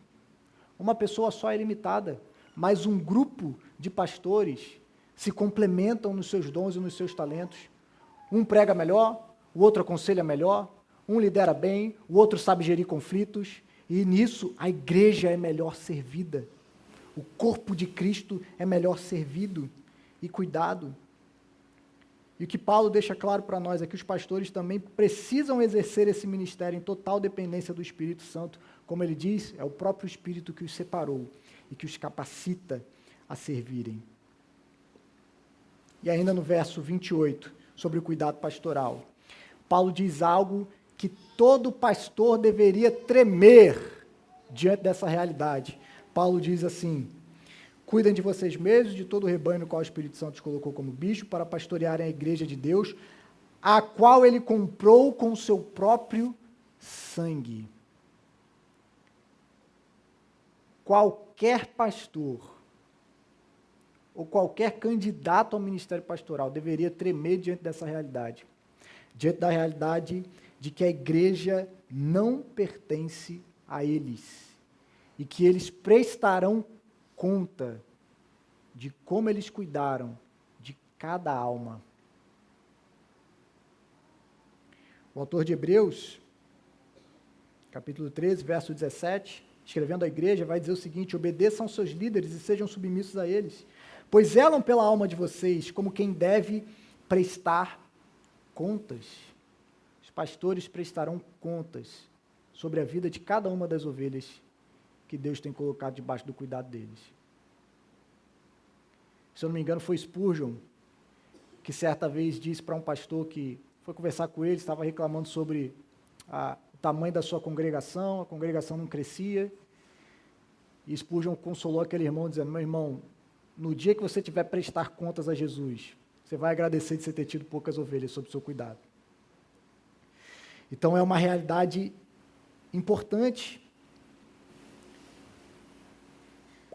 [SPEAKER 1] Uma pessoa só é limitada, mas um grupo de pastores se complementam nos seus dons e nos seus talentos. Um prega melhor, o outro aconselha melhor, um lidera bem, o outro sabe gerir conflitos, e nisso a igreja é melhor servida. O corpo de Cristo é melhor servido e cuidado. E o que Paulo deixa claro para nós é que os pastores também precisam exercer esse ministério em total dependência do Espírito Santo. Como ele diz, é o próprio Espírito que os separou e que os capacita a servirem. E ainda no verso 28, sobre o cuidado pastoral, Paulo diz algo que todo pastor deveria tremer diante dessa realidade. Paulo diz assim: cuidem de vocês mesmos, de todo o rebanho no qual o Espírito Santo os colocou como bicho, para pastorearem a igreja de Deus, a qual ele comprou com o seu próprio sangue. Qualquer pastor ou qualquer candidato ao ministério pastoral deveria tremer diante dessa realidade, diante da realidade de que a igreja não pertence a eles e que eles prestarão conta de como eles cuidaram de cada alma. O autor de Hebreus, capítulo 13, verso 17, escrevendo à igreja, vai dizer o seguinte: obedeçam aos seus líderes e sejam submissos a eles, pois zelam pela alma de vocês como quem deve prestar contas. Os pastores prestarão contas sobre a vida de cada uma das ovelhas que Deus tem colocado debaixo do cuidado deles. Se eu não me engano, foi Spurgeon que certa vez disse para um pastor que foi conversar com ele, estava reclamando sobre o tamanho da sua congregação, a congregação não crescia, e Spurgeon consolou aquele irmão dizendo: meu irmão, no dia que você tiver prestar contas a Jesus, você vai agradecer de você ter tido poucas ovelhas sob o seu cuidado. Então é uma realidade importante.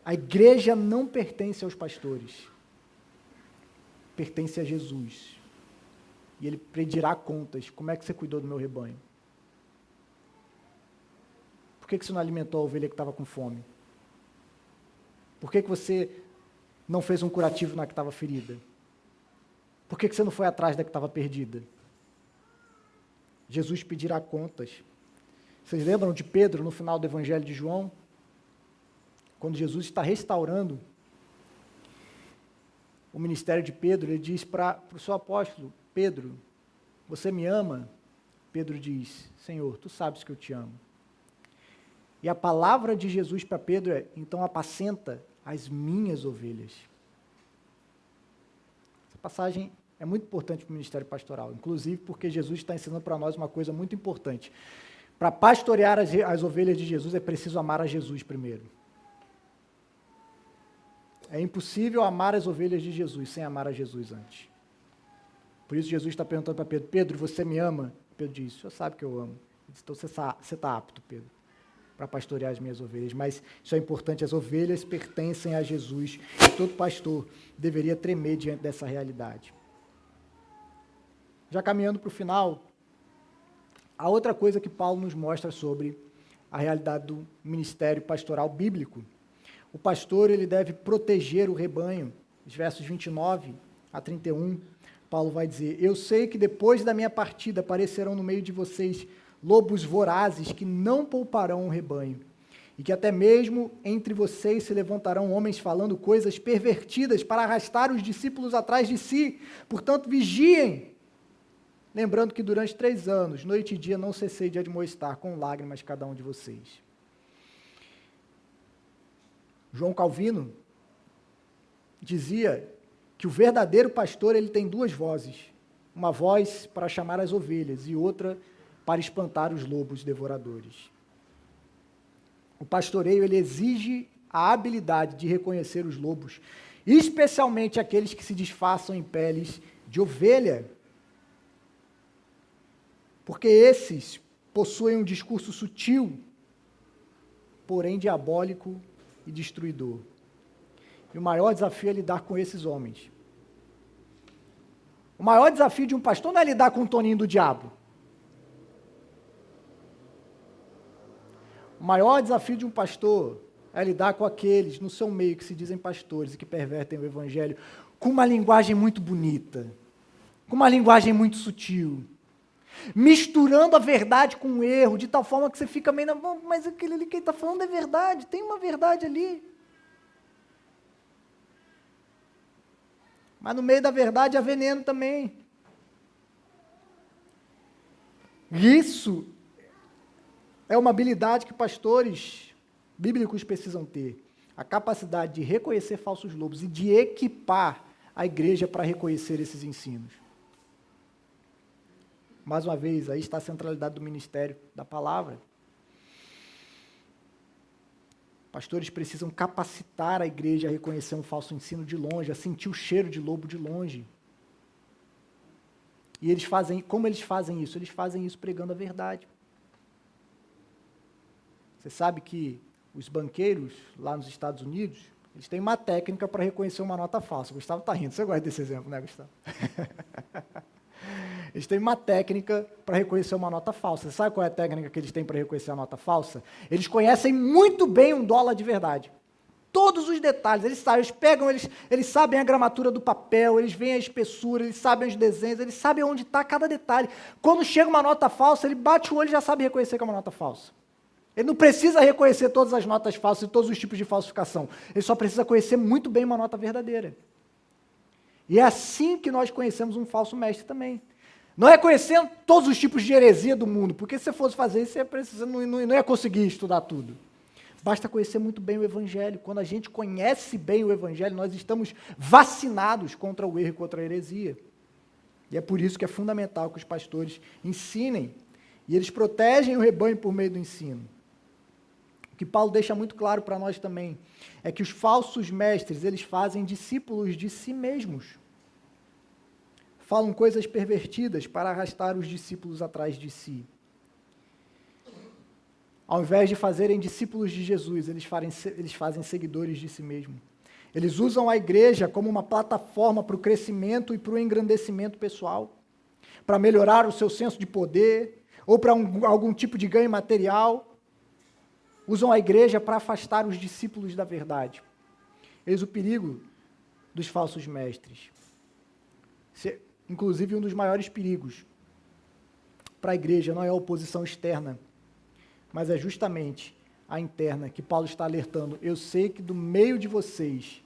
[SPEAKER 1] A igreja não pertence aos pastores, pertence a Jesus. E ele pedirá contas. Como é que você cuidou do meu rebanho? Por que você não alimentou a ovelha que estava com fome? Por que você não fez um curativo na que estava ferida? Por que você não foi atrás da que estava perdida? Jesus pedirá contas. Vocês lembram de Pedro no final do Evangelho de João? Quando Jesus está restaurando o ministério de Pedro, ele diz para o seu apóstolo: Pedro, você me ama? Pedro diz: Senhor, tu sabes que eu te amo. E a palavra de Jesus para Pedro é: então apacenta as minhas ovelhas. Essa passagem é muito importante para o ministério pastoral, inclusive porque Jesus está ensinando para nós uma coisa muito importante. Para pastorear as ovelhas de Jesus é preciso amar a Jesus primeiro. É impossível amar as ovelhas de Jesus sem amar a Jesus antes. Por isso Jesus está perguntando para Pedro: Pedro, você me ama? Pedro diz: o senhor sabe que eu amo. Ele diz: então você está apto, Pedro, para pastorear as minhas ovelhas. Mas isso é importante, as ovelhas pertencem a Jesus e todo pastor deveria tremer diante dessa realidade. Já caminhando para o final, a outra coisa que Paulo nos mostra sobre a realidade do ministério pastoral bíblico: o pastor ele deve proteger o rebanho. Os versos 29 a 31, Paulo vai dizer: eu sei que depois da minha partida aparecerão no meio de vocês lobos vorazes que não pouparão o rebanho, e que até mesmo entre vocês se levantarão homens falando coisas pervertidas para arrastar os discípulos atrás de si. Portanto, vigiem, lembrando que durante 3 anos, noite e dia, não cessei de admoestar com lágrimas cada um de vocês. João Calvino dizia que o verdadeiro pastor ele tem 2 vozes, uma voz para chamar as ovelhas e outra para espantar os lobos devoradores. O pastoreio ele exige a habilidade de reconhecer os lobos, especialmente aqueles que se disfarçam em peles de ovelha, porque esses possuem um discurso sutil, porém diabólico e destruidor. E o maior desafio é lidar com esses homens. O maior desafio de um pastor não é lidar com o Toninho do diabo. O maior desafio de um pastor é lidar com aqueles no seu meio que se dizem pastores e que pervertem o evangelho com uma linguagem muito bonita, com uma linguagem muito sutil, misturando a verdade com o erro, de tal forma que você fica meio, mas aquele ali que ele está falando é verdade, tem uma verdade ali. Mas no meio da verdade há veneno também. Isso é uma habilidade que pastores bíblicos precisam ter. A capacidade de reconhecer falsos lobos e de equipar a igreja para reconhecer esses ensinos. Mais uma vez, aí está a centralidade do ministério da palavra. Pastores precisam capacitar a igreja a reconhecer um falso ensino de longe, a sentir o cheiro de lobo de longe. E eles fazem, como eles fazem isso? Eles fazem isso pregando a verdade. Você sabe que os banqueiros lá nos Estados Unidos, eles têm uma técnica para reconhecer uma nota falsa. O Gustavo está rindo, você gosta desse exemplo, né, Gustavo? Eles têm uma técnica para reconhecer uma nota falsa. Você sabe qual é a técnica que eles têm para reconhecer a nota falsa? Eles conhecem muito bem um dólar de verdade. Todos os detalhes, eles sabem, eles sabem a gramatura do papel, eles veem a espessura, eles sabem os desenhos, eles sabem onde está cada detalhe. Quando chega uma nota falsa, ele bate o olho e já sabe reconhecer que é uma nota falsa. Ele não precisa reconhecer todas as notas falsas e todos os tipos de falsificação. Ele só precisa conhecer muito bem uma nota verdadeira. E é assim que nós conhecemos um falso mestre também. Não é conhecendo todos os tipos de heresia do mundo, porque se você fosse fazer isso, você não ia conseguir estudar tudo. Basta conhecer muito bem o Evangelho. Quando a gente conhece bem o Evangelho, nós estamos vacinados contra o erro e contra a heresia. E é por isso que é fundamental que os pastores ensinem. E eles protegem o rebanho por meio do ensino. O que Paulo deixa muito claro para nós também é que os falsos mestres, eles fazem discípulos de si mesmos. Falam coisas pervertidas para arrastar os discípulos atrás de si. Ao invés de fazerem discípulos de Jesus, eles fazem seguidores de si mesmo. Eles usam a igreja como uma plataforma para o crescimento e para o engrandecimento pessoal, para melhorar o seu senso de poder, ou para algum tipo de ganho material. Usam a igreja para afastar os discípulos da verdade. Eis o perigo dos falsos mestres. Inclusive, um dos maiores perigos para a igreja não é a oposição externa, mas é justamente a interna, que Paulo está alertando. Eu sei que do meio de vocês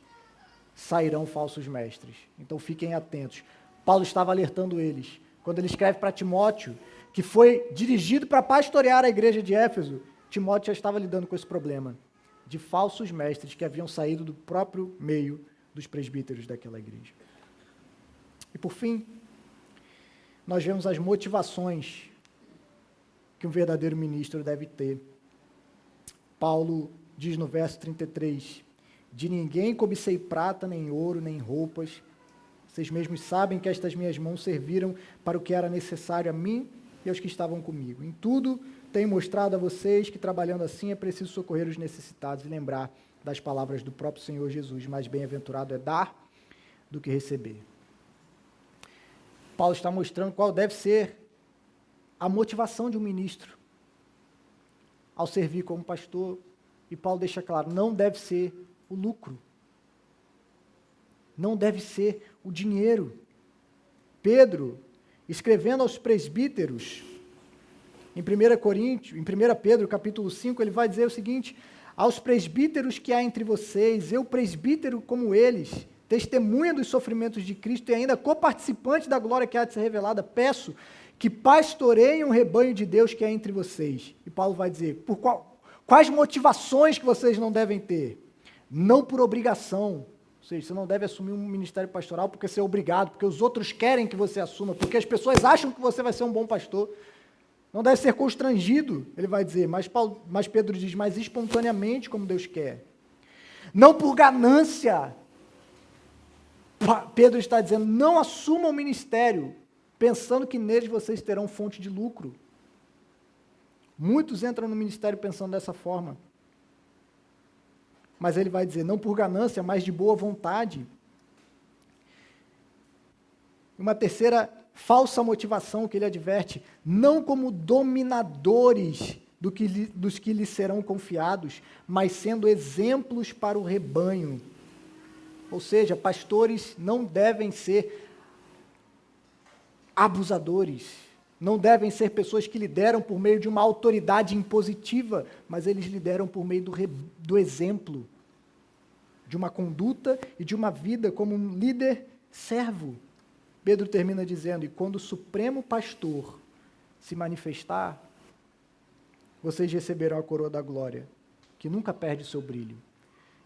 [SPEAKER 1] sairão falsos mestres, então fiquem atentos. Paulo estava alertando eles. Quando ele escreve para Timóteo, que foi dirigido para pastorear a igreja de Éfeso, Timóteo já estava lidando com esse problema de falsos mestres que haviam saído do próprio meio dos presbíteros daquela igreja. E por fim, nós vemos as motivações que um verdadeiro ministro deve ter. Paulo diz no verso 33, de ninguém cobicei prata, nem ouro, nem roupas. Vocês mesmos sabem que estas minhas mãos serviram para o que era necessário a mim e aos que estavam comigo. Em tudo, tenho mostrado a vocês que, trabalhando assim, é preciso socorrer os necessitados e lembrar das palavras do próprio Senhor Jesus, mais bem-aventurado é dar do que receber. Paulo está mostrando qual deve ser a motivação de um ministro ao servir como pastor, e Paulo deixa claro, não deve ser o lucro, não deve ser o dinheiro. Pedro, escrevendo aos presbíteros, em 1 Pedro, capítulo 5, ele vai dizer o seguinte, aos presbíteros que há entre vocês, eu presbítero como eles, testemunha dos sofrimentos de Cristo e ainda coparticipante da glória que há de ser revelada, peço que pastoreiem um rebanho de Deus que é entre vocês. E Paulo vai dizer, quais motivações que vocês não devem ter? Não por obrigação, ou seja, você não deve assumir um ministério pastoral porque você é obrigado, porque os outros querem que você assuma, porque as pessoas acham que você vai ser um bom pastor. Não deve ser constrangido, ele vai dizer, mas Pedro diz, mas espontaneamente como Deus quer. Não por ganância. Pedro está dizendo, não assumam o ministério pensando que neles vocês terão fonte de lucro. Muitos entram no ministério pensando dessa forma. Mas ele vai dizer, não por ganância, mas de boa vontade. Uma terceira falsa motivação que ele adverte, não como dominadores dos que lhes serão confiados, mas sendo exemplos para o rebanho. Ou seja, pastores não devem ser abusadores, não devem ser pessoas que lideram por meio de uma autoridade impositiva, mas eles lideram por meio do exemplo, de uma conduta e de uma vida como um líder servo. Pedro termina dizendo, e quando o Supremo Pastor se manifestar, vocês receberão a coroa da glória, que nunca perde o seu brilho.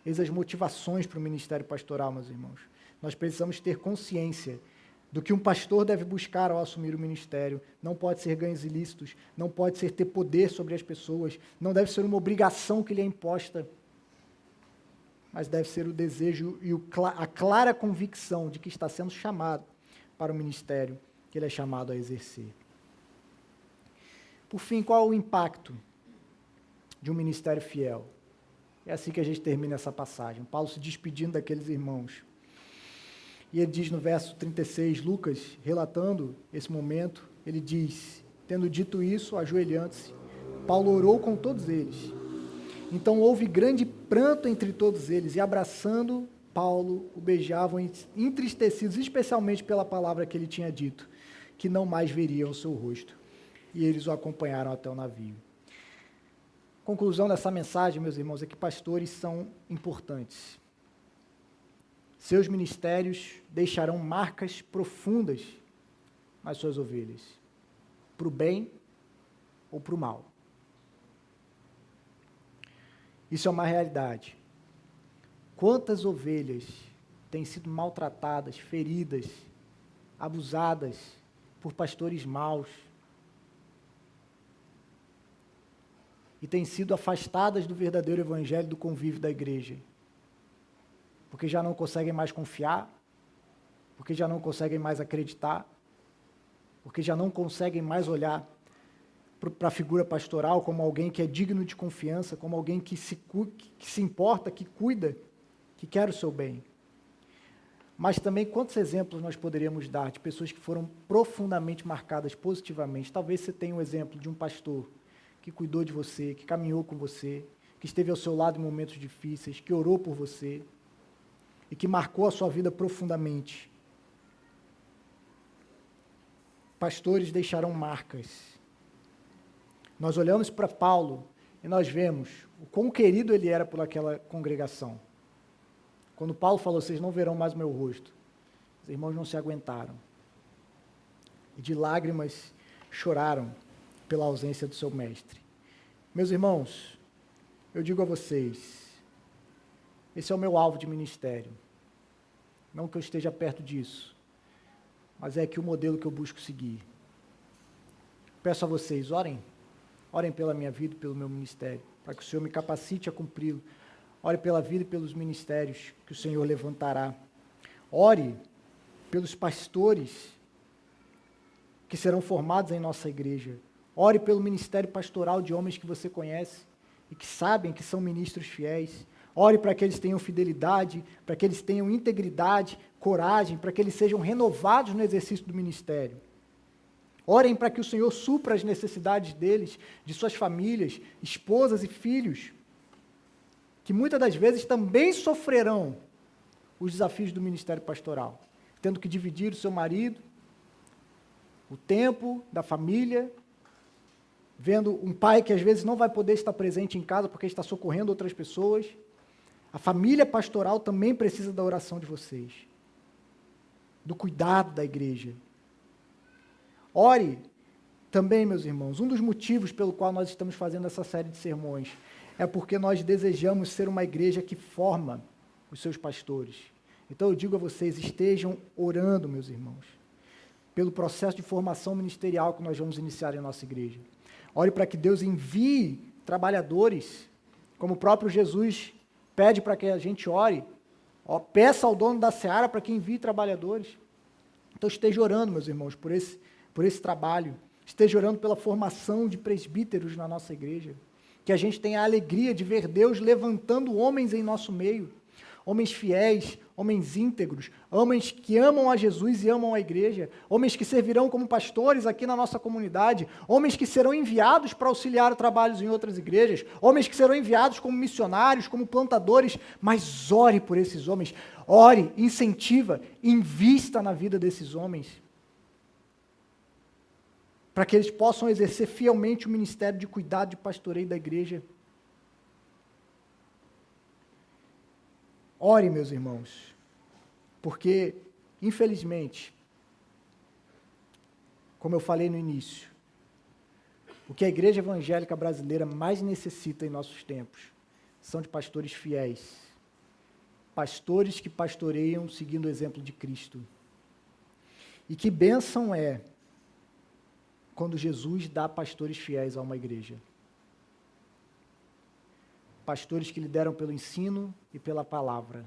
[SPEAKER 1] Eis as motivações para o ministério pastoral, meus irmãos. Nós precisamos ter consciência do que um pastor deve buscar ao assumir o ministério. Não pode ser ganhos ilícitos, não pode ser ter poder sobre as pessoas, não deve ser uma obrigação que lhe é imposta, mas deve ser o desejo e a clara convicção de que está sendo chamado para o ministério que ele é chamado a exercer. Por fim, qual é o impacto de um ministério fiel? É assim que a gente termina essa passagem. Paulo se despedindo daqueles irmãos. E ele diz no verso 36, Lucas, relatando esse momento, ele diz, tendo dito isso, ajoelhando-se, Paulo orou com todos eles. Então houve grande pranto entre todos eles, e abraçando Paulo, o beijavam entristecidos, especialmente pela palavra que ele tinha dito, que não mais veriam o seu rosto. E eles o acompanharam até o navio. Conclusão dessa mensagem, meus irmãos, é que pastores são importantes. Seus ministérios deixarão marcas profundas nas suas ovelhas, para o bem ou para o mal. Isso é uma realidade. Quantas ovelhas têm sido maltratadas, feridas, abusadas por pastores maus e têm sido afastadas do verdadeiro evangelho, do convívio da igreja, porque já não conseguem mais confiar, porque já não conseguem mais acreditar, porque já não conseguem mais olhar para a figura pastoral como alguém que é digno de confiança, como alguém que se importa, que cuida, que quer o seu bem. Mas também quantos exemplos nós poderíamos dar de pessoas que foram profundamente marcadas positivamente? Talvez você tenha um exemplo de um pastor que cuidou de você, que caminhou com você, que esteve ao seu lado em momentos difíceis, que orou por você e que marcou a sua vida profundamente. Pastores deixarão marcas. Nós olhamos para Paulo e nós vemos o quão querido ele era por aquela congregação. Quando Paulo falou, vocês não verão mais o meu rosto, os irmãos não se aguentaram. E de lágrimas choraram pela ausência do seu mestre. Meus irmãos, eu digo a vocês, esse é o meu alvo de ministério. Não que eu esteja perto disso, mas é que o modelo que eu busco seguir. Peço a vocês, orem pela minha vida e pelo meu ministério, para que o Senhor me capacite a cumpri-lo. Ore pela vida e pelos ministérios que o Senhor levantará. Ore pelos pastores que serão formados em nossa igreja. Ore pelo ministério pastoral de homens que você conhece e que sabem que são ministros fiéis. Ore para que eles tenham fidelidade, para que eles tenham integridade, coragem, para que eles sejam renovados no exercício do ministério. Orem para que o Senhor supra as necessidades deles, de suas famílias, esposas e filhos, que muitas das vezes também sofrerão os desafios do ministério pastoral, tendo que dividir o seu marido, o tempo da família, vendo um pai que às vezes não vai poder estar presente em casa porque está socorrendo outras pessoas. A família pastoral também precisa da oração de vocês, do cuidado da igreja. Ore também, meus irmãos, um dos motivos pelo qual nós estamos fazendo essa série de sermões é porque nós desejamos ser uma igreja que forma os seus pastores. Então eu digo a vocês, estejam orando, meus irmãos, pelo processo de formação ministerial que nós vamos iniciar em nossa igreja. Ore para que Deus envie trabalhadores, como o próprio Jesus pede para que a gente ore. Peça ao dono da seara para que envie trabalhadores. Então esteja orando, meus irmãos, por esse trabalho. Esteja orando pela formação de presbíteros na nossa igreja. Que a gente tenha a alegria de ver Deus levantando homens em nosso meio. Homens fiéis, homens íntegros, homens que amam a Jesus e amam a igreja, homens que servirão como pastores aqui na nossa comunidade, homens que serão enviados para auxiliar trabalhos em outras igrejas, homens que serão enviados como missionários, como plantadores, mas ore por esses homens, ore, incentiva, invista na vida desses homens, para que eles possam exercer fielmente o ministério de cuidado, de pastoreio da igreja. Ore, meus irmãos, porque, infelizmente, como eu falei no início, o que a igreja evangélica brasileira mais necessita em nossos tempos são de pastores fiéis, pastores que pastoreiam seguindo o exemplo de Cristo. E que bênção é quando Jesus dá pastores fiéis a uma igreja. Pastores que lideram pelo ensino e pela palavra.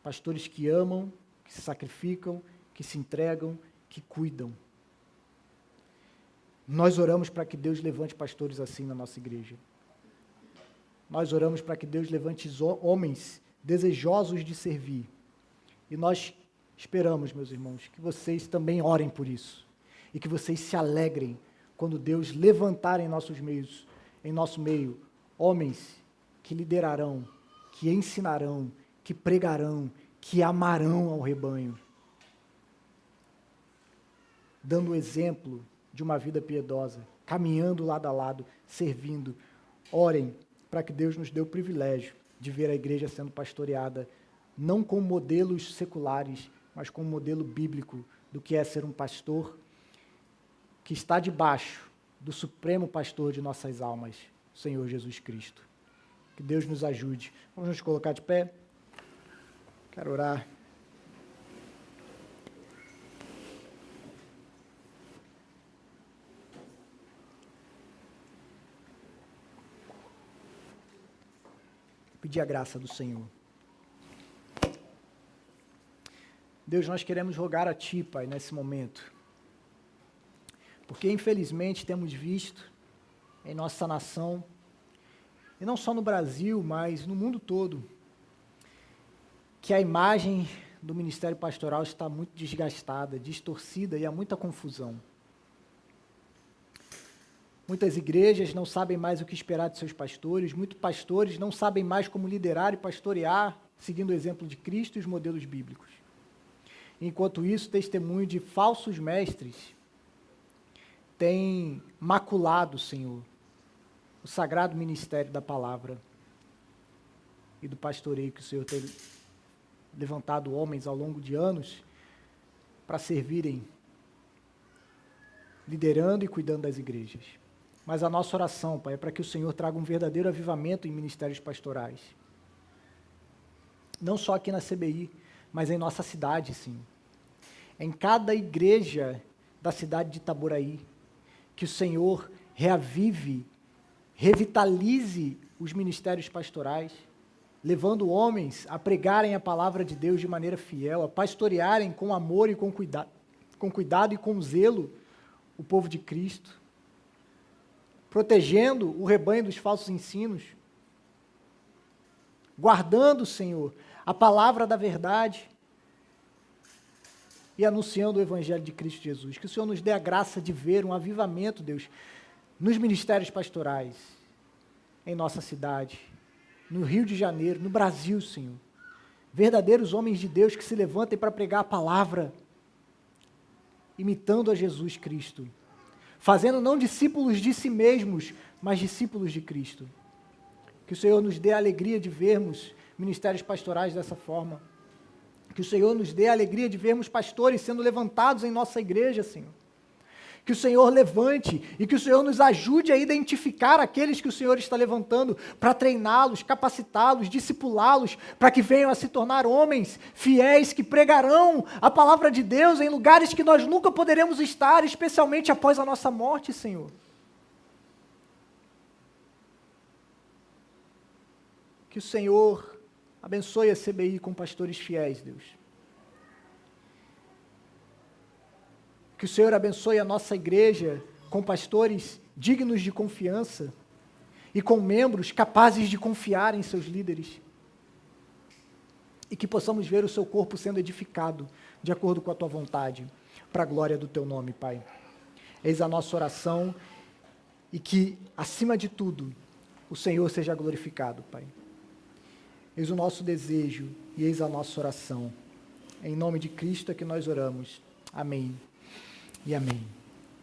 [SPEAKER 1] Pastores que amam, que se sacrificam, que se entregam, que cuidam. Nós oramos para que Deus levante pastores assim na nossa igreja. Nós oramos para que Deus levante homens desejosos de servir. E nós Esperamos, meus irmãos, que vocês também orem por isso e que vocês se alegrem quando Deus levantar em nosso meio, homens que liderarão, que ensinarão, que pregarão, que amarão ao rebanho, dando o exemplo de uma vida piedosa, caminhando lado a lado, servindo. Orem para que Deus nos dê o privilégio de ver a igreja sendo pastoreada, não com modelos seculares, mas com um modelo bíblico do que é ser um pastor que está debaixo do supremo pastor de nossas almas, o Senhor Jesus Cristo. Que Deus nos ajude. Vamos nos colocar de pé. Quero orar. Pedir a graça do Senhor. Deus, nós queremos rogar a Ti, Pai, nesse momento, porque infelizmente temos visto em nossa nação, e não só no Brasil, mas no mundo todo, que a imagem do ministério pastoral está muito desgastada, distorcida e há muita confusão. Muitas igrejas não sabem mais o que esperar de seus pastores, muitos pastores não sabem mais como liderar e pastorear, seguindo o exemplo de Cristo e os modelos bíblicos. Enquanto isso, testemunho de falsos mestres tem maculado, Senhor, o sagrado ministério da palavra e do pastoreio que o Senhor tem levantado homens ao longo de anos para servirem, liderando e cuidando das igrejas. Mas a nossa oração, Pai, é para que o Senhor traga um verdadeiro avivamento em ministérios pastorais. Não só aqui na CBI, mas em nossa cidade, sim. Em cada igreja da cidade de Itaboraí, que o Senhor reavive, revitalize os ministérios pastorais, levando homens a pregarem a palavra de Deus de maneira fiel, a pastorearem com amor e com cuidado e com zelo o povo de Cristo, protegendo o rebanho dos falsos ensinos, guardando, Senhor, a palavra da verdade e anunciando o Evangelho de Cristo Jesus. Que o Senhor nos dê a graça de ver um avivamento, Deus, nos ministérios pastorais, em nossa cidade, no Rio de Janeiro, no Brasil, Senhor. Verdadeiros homens de Deus que se levantem para pregar a palavra, imitando a Jesus Cristo, fazendo não discípulos de si mesmos, mas discípulos de Cristo. Que o Senhor nos dê a alegria de vermos ministérios pastorais dessa forma. Que o Senhor nos dê a alegria de vermos pastores sendo levantados em nossa igreja, Senhor. Que o Senhor levante e que o Senhor nos ajude a identificar aqueles que o Senhor está levantando para treiná-los, capacitá-los, discipulá-los, para que venham a se tornar homens fiéis que pregarão a palavra de Deus em lugares que nós nunca poderemos estar, especialmente após a nossa morte, Senhor. Que o Senhor abençoe a CBI com pastores fiéis, Deus. Que o Senhor abençoe a nossa igreja com pastores dignos de confiança e com membros capazes de confiar em seus líderes. E que possamos ver o seu corpo sendo edificado de acordo com a tua vontade, para a glória do teu nome, Pai. Eis a nossa oração e que, acima de tudo, o Senhor seja glorificado, Pai. Eis o nosso desejo e eis a nossa oração. Em nome de Cristo é que nós oramos. Amém e amém.